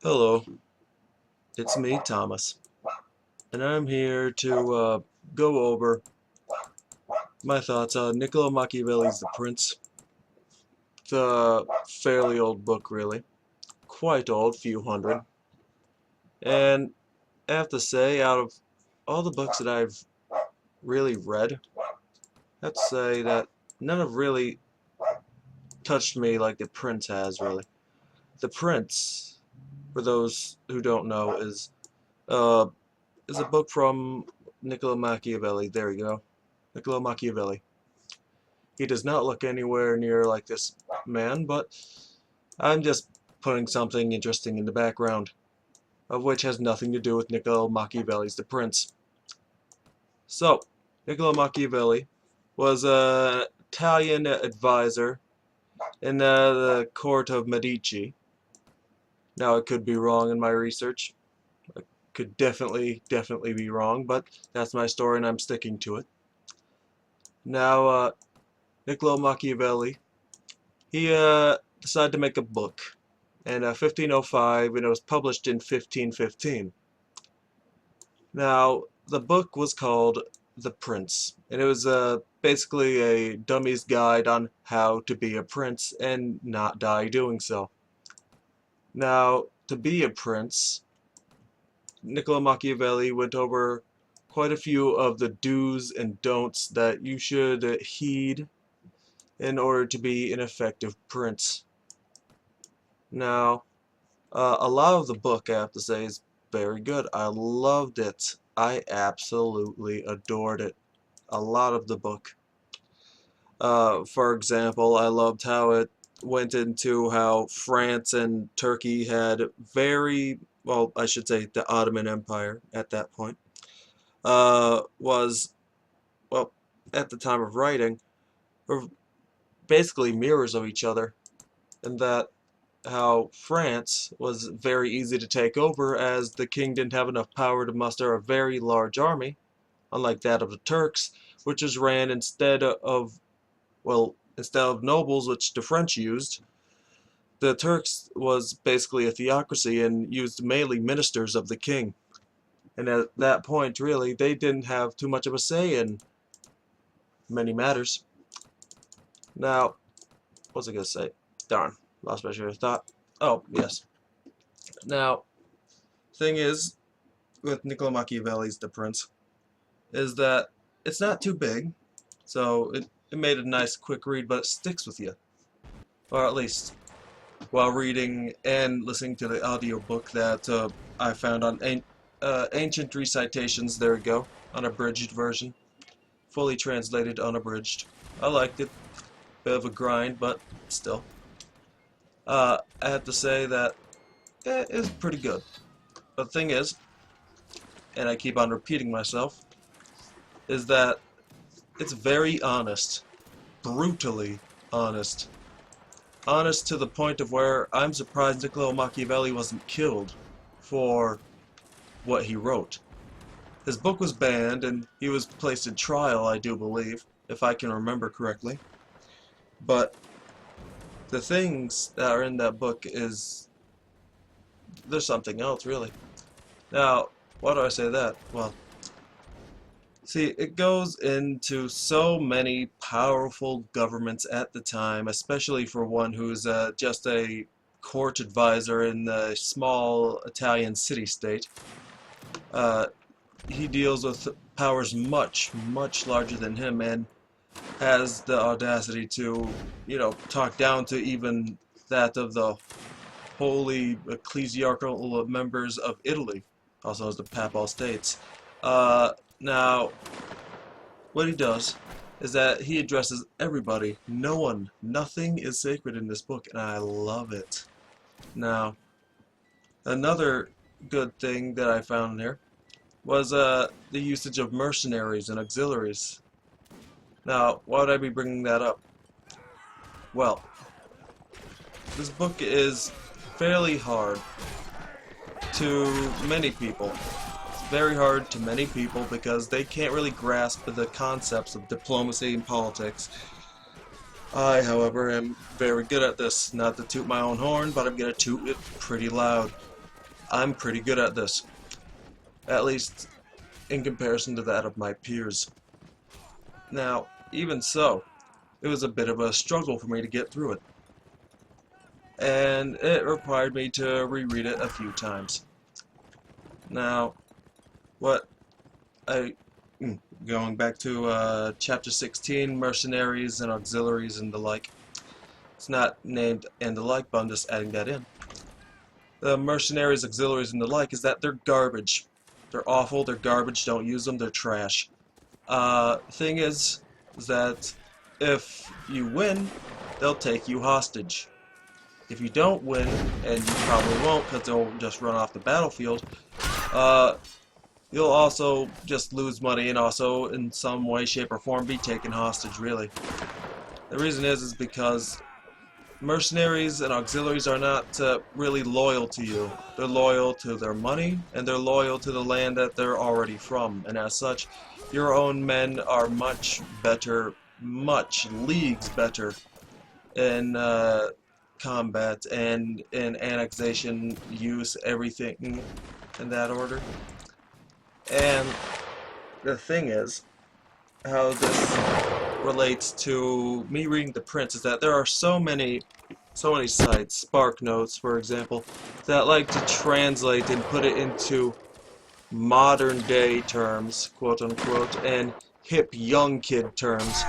Hello, it's me, Thomas, and I'm here to go over my thoughts on Niccolo Machiavelli's The Prince. It's a fairly old book, really. Quite old, few hundred. And I have to say, out of all the books that I've really read, I have to say that none have really touched me like The Prince has, really. The Prince, for those who don't know, uh, is a book from Niccolo Machiavelli. There you go. Niccolo Machiavelli. He does not look anywhere near like this man, but I'm just putting something interesting in the background, of which has nothing to do with Niccolo Machiavelli's The Prince. So, Niccolo Machiavelli was an Italian advisor in the court of Medici. Now, I could be wrong in my research. I could definitely be wrong, but that's my story and I'm sticking to it. Now, Niccolo Machiavelli, he decided to make a book in 1505, and it was published in 1515. Now, the book was called The Prince, and it was basically a dummy's guide on how to be a prince and not die doing so. Now, to be a prince, Niccolo Machiavelli went over quite a few of the do's and don'ts that you should heed in order to be an effective prince. Now, a lot of the book, I have to say, is very good. I loved it. I absolutely adored it. A lot of the book. For example, I loved how it went into how France and Turkey had very, well, I should say the Ottoman Empire at that point, was, well, at the time of writing, were basically mirrors of each other, and that how France was very easy to take over as the king didn't have enough power to muster a very large army, unlike that of the Turks, which was ran instead of nobles, which the French used. The Turks was basically a theocracy and used mainly ministers of the king. And at that point, really, they didn't have too much of a say in many matters. Now, what was I going to say? Darn, lost my train of thought. Oh, yes. Now, thing is, with Niccolo Machiavelli's The Prince, is that it's not too big, so it made a nice quick read, but it sticks with you. Or at least while reading and listening to the audiobook that I found on Ancient Recitations, there we go, unabridged version. Fully translated, unabridged. I liked it. Bit of a grind, but still. I have to say that it is pretty good. But the thing is, and I keep on repeating myself, is that it's very honest. Brutally honest. Honest to the point of where I'm surprised Niccolo Machiavelli wasn't killed for what he wrote. His book was banned and he was placed in trial, I do believe, if I can remember correctly. But the things that are in that book is there's something else, really. Now, why do I say that? Well, see, it goes into so many powerful governments at the time, especially for one who's just a court advisor in the small Italian city-state. Uh, he deals with powers much larger than him and has the audacity to, talk down to even that of the holy ecclesiarchal members of Italy, also as the Papal States. Now, what he does is that he addresses everybody. No one, nothing is sacred in this book, and I love it. Now, another good thing that I found here was the usage of mercenaries and auxiliaries. Now, why would I be bringing that up? Well, this book is fairly hard to many people. It's very hard to many people because they can't really grasp the concepts of diplomacy and politics. I, however, am very good at this. Not to toot my own horn, but I'm going to toot it pretty loud. I'm pretty good at this, at least in comparison to that of my peers. Now, even so, it was a bit of a struggle for me to get through it, and it required me to reread it a few times. Now, what I going back to chapter 16, mercenaries and auxiliaries and the like. It's not named and the like, but I'm just adding that in. The mercenaries, auxiliaries, and the like is that they're garbage. They're awful, they're garbage, don't use them, they're trash. Thing is that if you win, they'll take you hostage. If you don't win, and you probably won't because they'll just run off the battlefield, you'll also just lose money and also in some way, shape, or form be taken hostage, really. The reason is because mercenaries and auxiliaries are not really loyal to you. They're loyal to their money, and they're loyal to the land that they're already from. And as such, your own men are much better, much leagues better in combat and in annexation, use, everything in that order. And the thing is, how this relates to me reading The Prince is that there are so many sites, Spark Notes for example, that like to translate and put it into modern day terms, quote unquote, and hip young kid terms.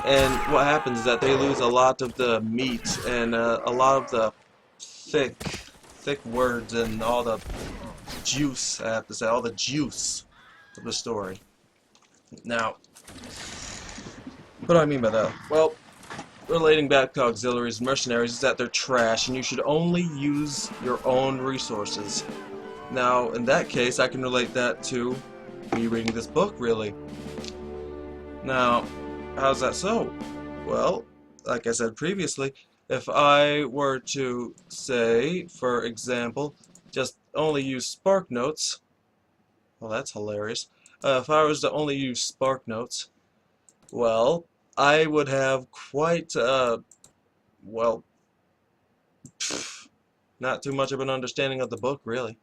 And what happens is that they lose a lot of the meat and a lot of the thick words and all the juice, I have to say, all the juice of the story. Now, what do I mean by that? Well, relating back to auxiliaries and mercenaries is that they're trash and you should only use your own resources. Now, in that case, I can relate that to me reading this book, really. Now, how's that so? Well, like I said previously, if I were to say, for example, just only use Spark Notes, well, that's hilarious. If I was to only use Spark Notes, well, I would have quite, well, not too much of an understanding of the book, really.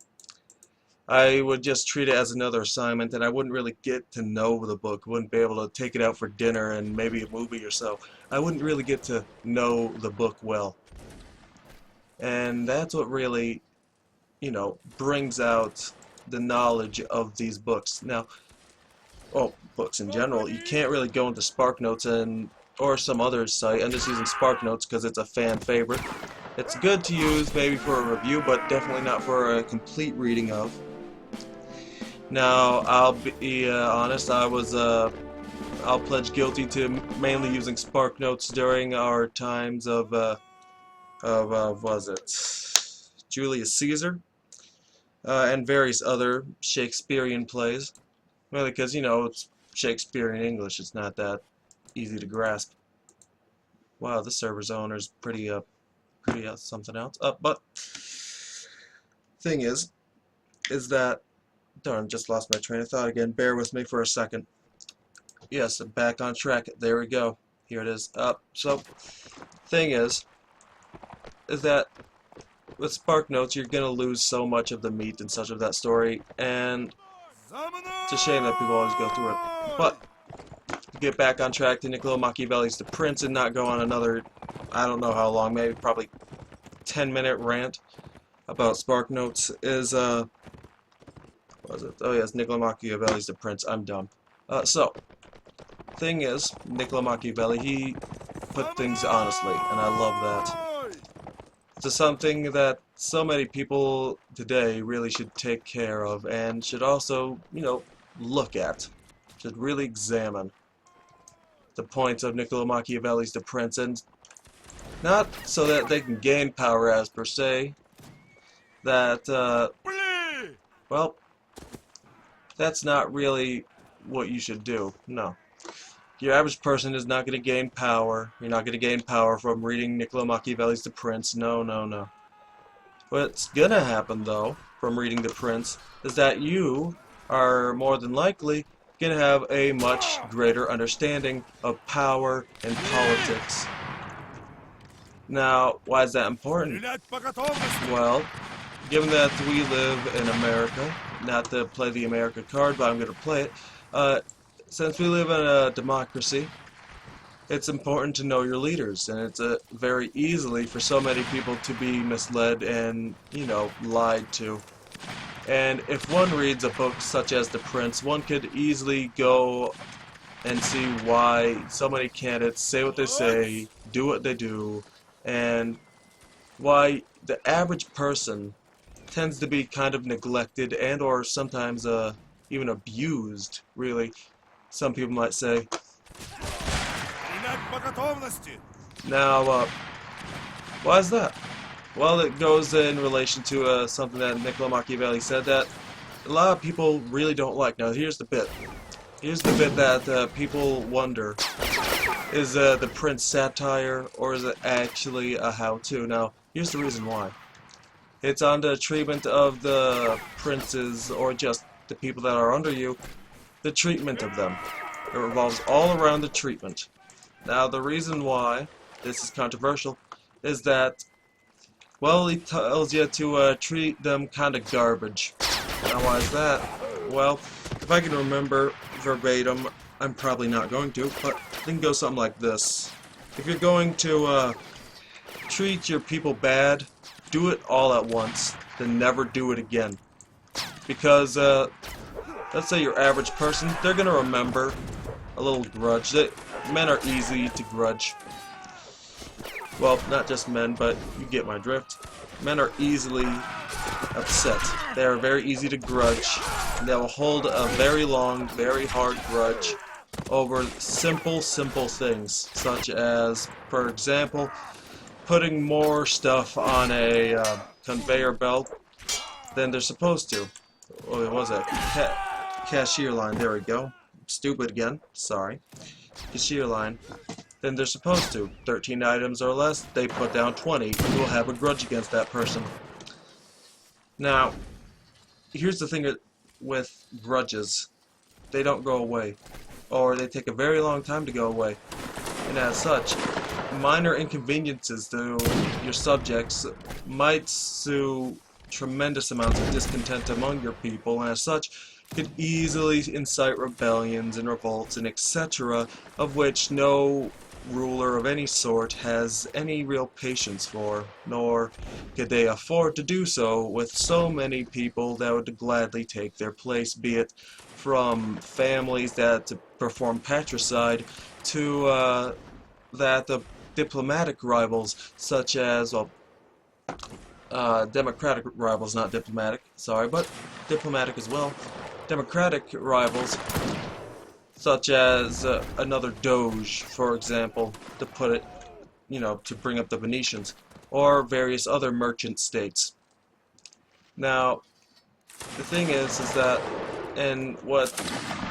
I would just treat it as another assignment, and I wouldn't really get to know the book. Wouldn't be able to take it out for dinner and maybe a movie or so. I wouldn't really get to know the book well. And that's what really, you know, brings out the knowledge of these books. Now, well, books in general, you can't really go into SparkNotes and or some other site. I'm just using SparkNotes because it's a fan favorite. It's good to use maybe for a review, but definitely not for a complete reading of. Now, I'll be honest, I'll pledge guilty to mainly using SparkNotes during our times of was it Julius Caesar and various other Shakespearean plays. Well, because, you know, it's Shakespearean English, it's not that easy to grasp. Wow, this server's owner's pretty something else. But thing is that, darn, just lost my train of thought again. Bear with me for a second. Yes, I'm back on track. There we go. Here it is. So, thing is that with SparkNotes, you're gonna lose so much of the meat and such of that story, and it's a shame that people always go through it. But to get back on track to Niccolo Machiavelli's The Prince and not go on another, I don't know how long, maybe probably 10-minute rant about SparkNotes is what was it? Oh yes, Niccolo Machiavelli's The Prince. I'm dumb. So, thing is, Niccolo Machiavelli, he put things honestly, and I love that. It's something that so many people today really should take care of and should also, you know, look at. Should really examine the points of Niccolo Machiavelli's The Prince, and not so that they can gain power as per se, that, well, that's not really what you should do. No. Your average person is not going to gain power. You're not going to gain power from reading Niccolo Machiavelli's The Prince. No, no, no. What's going to happen, though, from reading The Prince, is that you are more than likely going to have a much greater understanding of power and politics. Now, why is that important? Well, given that we live in America, not to play the America card, but I'm going to play it, since we live in a democracy, it's important to know your leaders, and it's very easily for so many people to be misled and, you know, lied to. And if one reads a book such as The Prince, one could easily go and see why so many candidates say what they say, do what they do, and why the average person tends to be kind of neglected and or sometimes even abused, really, some people might say. Now, why is that? Well, it goes in relation to something that Niccolo Machiavelli said that a lot of people really don't like. Now, here's the bit. Here's the bit that people wonder. Is The Prince satire, or is it actually a how-to? Now, here's the reason why. It's on the treatment of the princes, or just the people that are under you, the treatment of them. It revolves all around the treatment. Now, the reason why this is controversial is that, well, he tells you to treat them kind of garbage. Now, why is that? Well, if I can remember verbatim, I'm probably not going to, but it can go something like this. If you're going to treat your people bad, do it all at once, then never do it again. Because, let's say your average person, they're going to remember a little grudge. Men are easy to grudge. Well, not just men, but you get my drift. Men are easily upset. They are very easy to grudge. And they will hold a very long, very hard grudge over simple things, such as, for example, putting more stuff on a conveyor belt than they're supposed to. What was that? Cashier line. There we go. Stupid again. Sorry. Cashier line. Then they're supposed to. 13 items or less, they put down 20. You will have a grudge against that person. Now, here's the thing with grudges. They don't go away. Or they take a very long time to go away. And as such, minor inconveniences to your subjects might sow tremendous amounts of discontent among your people, and as such, could easily incite rebellions and revolts and etc., of which no ruler of any sort has any real patience for, nor could they afford to do so with so many people that would gladly take their place, be it from families that perform patricide to that of diplomatic rivals, such as, well, democratic rivals, not diplomatic, sorry, but diplomatic as well. Democratic rivals, such as another Doge, for example, to put it, you know, to bring up the Venetians, or various other merchant states. Now, the thing is that, and what,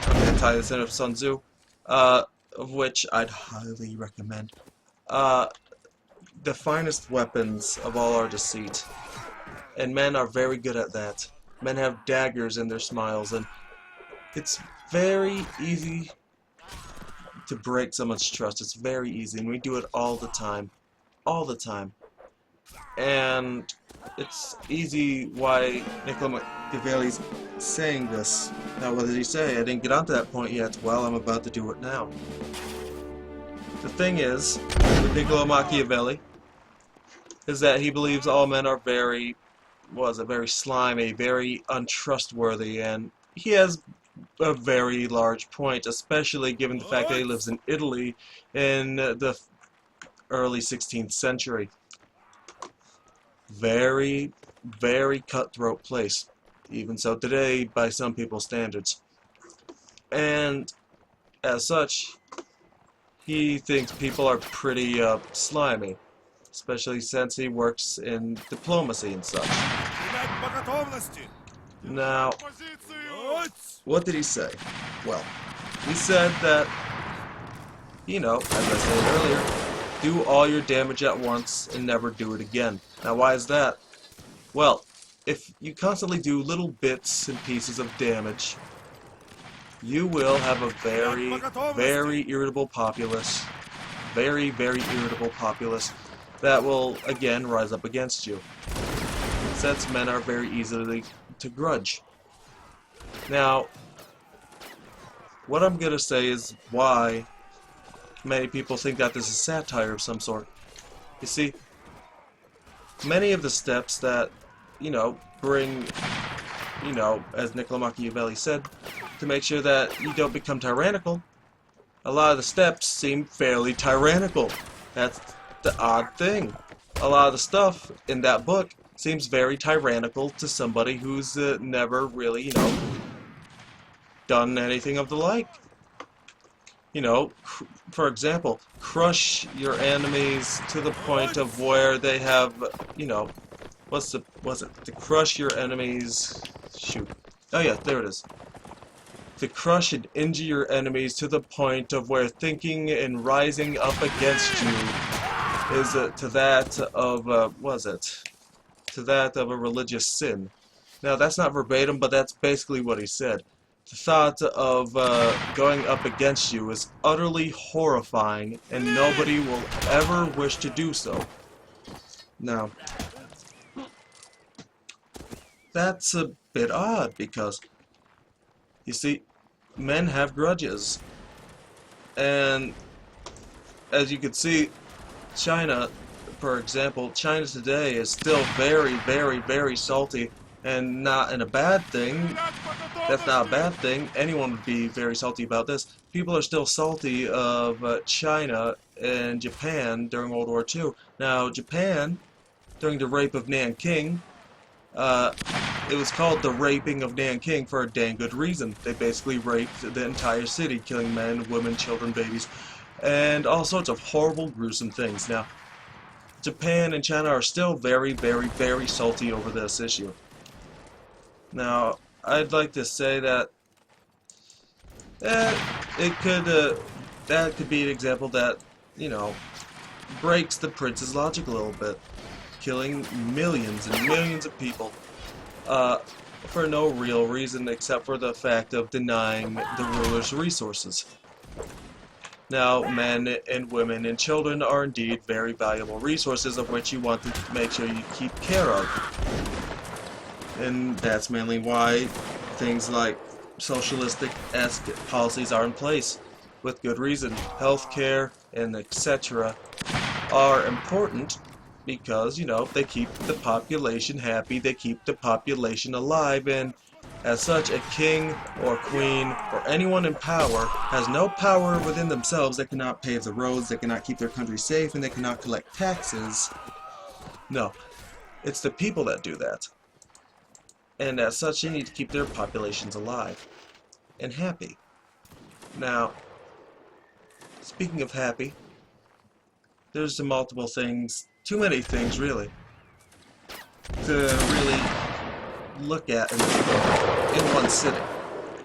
I'm going to tie this in with Sun Tzu, of which I'd highly recommend, the finest weapons of all are deceit, and men are very good at that. Men have daggers in their smiles, and it's very easy to break someone's trust. It's very easy, and we do it all the time. All the time. And it's easy why Niccolo Machiavelli's saying this. Now, what did he say? I didn't get onto that point yet. Well, I'm about to do it now. The thing is, with Niccolo Machiavelli, is that he believes all men are very slimy, very untrustworthy, and he has a very large point, especially given the fact that he lives in Italy in the early 16th century. Very, very cutthroat place, even so today by some people's standards. And as such, he thinks people are pretty slimy, especially since he works in diplomacy and such. Now, what did he say? Well, he said that, you know, as I said earlier, do all your damage at once and never do it again. Now, why is that? Well, if you constantly do little bits and pieces of damage, you will have a very, very irritable populace. Very, very irritable populace that will, again, rise up against you. since men are very easily to grudge. Now, what I'm going to say is why many people think that this is satire of some sort. You see, many of the steps that, bring, as Niccolo Machiavelli said, to make sure that you don't become tyrannical, a lot of the steps seem fairly tyrannical. That's the odd thing. A lot of the stuff in that book seems very tyrannical to somebody who's never really, done anything of the like. For example, crush your enemies to the point of where they have, to crush your enemies, shoot. Oh yeah, there it is. To crush and injure your enemies to the point of where thinking and rising up against you is to that of, to that of a religious sin. Now that's not verbatim, but that's basically what he said. The thought of going up against you is utterly horrifying, and nobody will ever wish to do so. Now, that's a bit odd because, you see, men have grudges. And as you can see, China, for example, China today is still very, very, very salty, and not in a bad thing. That's not a bad thing. Anyone would be very salty about this. People are still salty of China and Japan during World War II. Now, Japan, during the rape of Nanking, it was called the raping of Nanking for a dang good reason. They basically raped the entire city, killing men, women, children, babies, and all sorts of horrible, gruesome things. Now, Japan and China are still very, very, very salty over this issue. Now, I'd like to say that that could be an example that, breaks the prince's logic a little bit. Killing millions and millions of people for no real reason except for the fact of denying the ruler's resources. Now, men and women and children are indeed very valuable resources of which you want to make sure you keep care of. And that's mainly why things like socialistic-esque policies are in place, with good reason. Healthcare and etc. are important because, they keep the population happy, they keep the population alive, and as such, a king or queen or anyone in power has no power within themselves. They cannot pave the roads, they cannot keep their country safe, and they cannot collect taxes. No, it's the people that do that. And as such, they need to keep their populations alive and happy. Now, speaking of happy, there's multiple things, too many things really, to really look at in one sitting.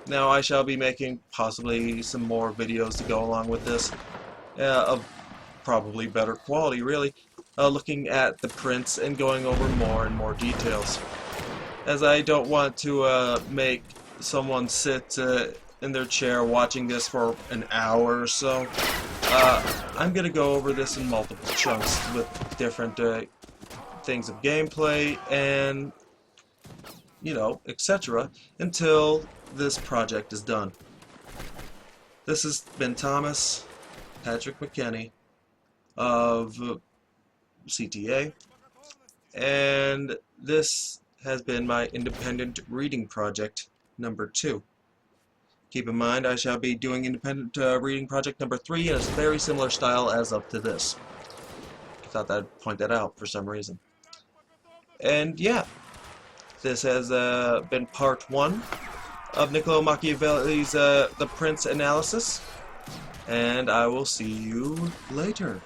Now, I shall be making possibly some more videos to go along with this, of probably better quality really, looking at the prints and going over more and more details. As I don't want to make someone sit in their chair watching this for an hour or so. I'm going to go over this in multiple chunks with different things of gameplay and, etc. until this project is done. This has been Thomas Patrick McKenney of CTA, and this has been my independent reading project number 2. Keep in mind, I shall be doing independent reading project number 3 in a very similar style as up to this. I thought I'd point that out for some reason. And yeah, this has been part 1 of Niccolo Machiavelli's The Prince analysis, and I will see you later.